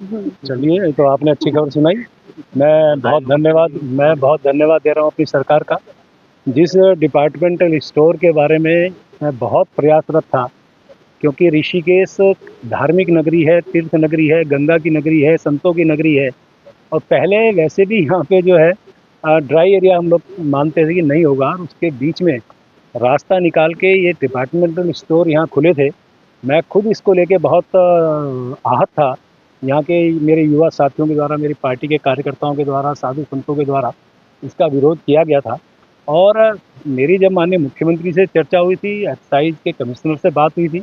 चलिए, ये तो आपने अच्छी खबर सुनाई। मैं बहुत धन्यवाद दे रहा हूँ अपनी सरकार का। जिस डिपार्टमेंटल स्टोर के बारे में मैं बहुत प्रयासरत था, क्योंकि ऋषिकेश धार्मिक नगरी है, तीर्थ नगरी है, गंगा की नगरी है, संतों की नगरी है। और पहले वैसे भी यहाँ पे जो है ड्राई एरिया हम लोग मानते थे कि नहीं होगा, और उसके बीच में रास्ता निकाल के ये डिपार्टमेंटल स्टोर यहाँ खुले थे। मैं खुद इसको लेके बहुत आहत था। यहाँ के मेरे युवा साथियों के द्वारा, मेरी पार्टी के कार्यकर्ताओं के द्वारा, साधु संतों के द्वारा इसका विरोध किया गया था। और मेरी जब माननीय मुख्यमंत्री से चर्चा हुई थी, एक्साइज के कमिश्नर से बात हुई थी,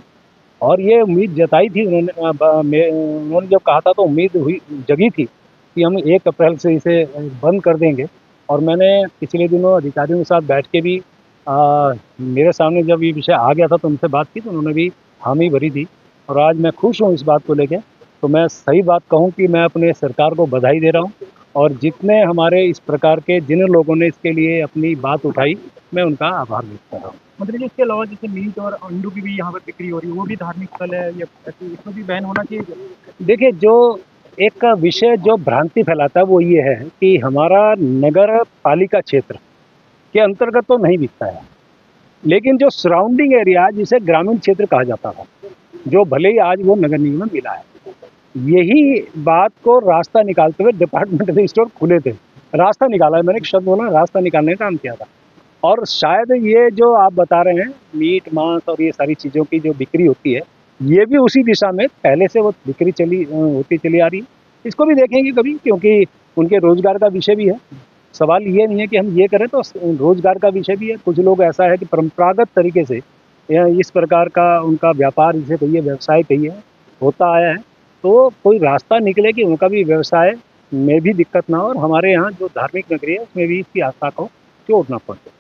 और ये उम्मीद जताई थी उन्होंने जब कहा था तो उम्मीद हुई जगी थी कि हम 1 अप्रैल से इसे बंद कर देंगे। और मैंने पिछले दिनों अधिकारियों के साथ बैठ के भी मेरे सामने जब ये विषय आ गया था तो उनसे बात की, तो उन्होंने भी हामी भरी थी। और आज मैं खुश हूँ इस बात को लेके। तो मैं सही बात कहूँ कि मैं अपने सरकार को बधाई दे रहा हूँ, और जितने हमारे इस प्रकार के जिन लोगों ने इसके लिए अपनी बात उठाई, मैं उनका आभार व्यक्त कर रहा हूँ। मतलब इसके अलावा जैसे मीट और अंडों की भी यहाँ पर बिक्री हो रही है, वो भी धार्मिक स्थल है या इसमें भी बैन होना चाहिए? देखिए, जो एक विषय जो भ्रांति फैलाता है वो ये है कि हमारा नगर पालिका क्षेत्र के अंतर्गत तो नहीं बिकता है, लेकिन जो सराउंडिंग एरिया जिसे ग्रामीण क्षेत्र कहा जाता था, जो भले ही आज वो नगर निगम में मिला है, यही बात को रास्ता निकालते हुए डिपार्टमेंटल स्टोर खुले थे। रास्ता निकाला है, मैंने एक शब्द बोला, रास्ता निकालने का काम किया था। और शायद ये जो आप बता रहे हैं मीट मांस और ये सारी चीज़ों की जो बिक्री होती है, ये भी उसी दिशा में पहले से वो बिक्री होती चली आ रही है। इसको भी देखेंगे कभी, क्योंकि उनके रोजगार का विषय भी है। सवाल ये नहीं है कि हम ये करें, तो रोजगार का विषय भी है। कुछ लोग ऐसा है कि परंपरागत तरीके से इस प्रकार का उनका व्यापार जिसे कहिए, व्यवसाय कहिए, होता आया है। तो कोई रास्ता निकले कि उनका भी व्यवसाय में भी दिक्कत ना हो, और हमारे यहाँ जो धार्मिक नगरी है उसमें भी इसकी आस्था को चोट ना पहुंचे।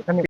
धन्यवाद।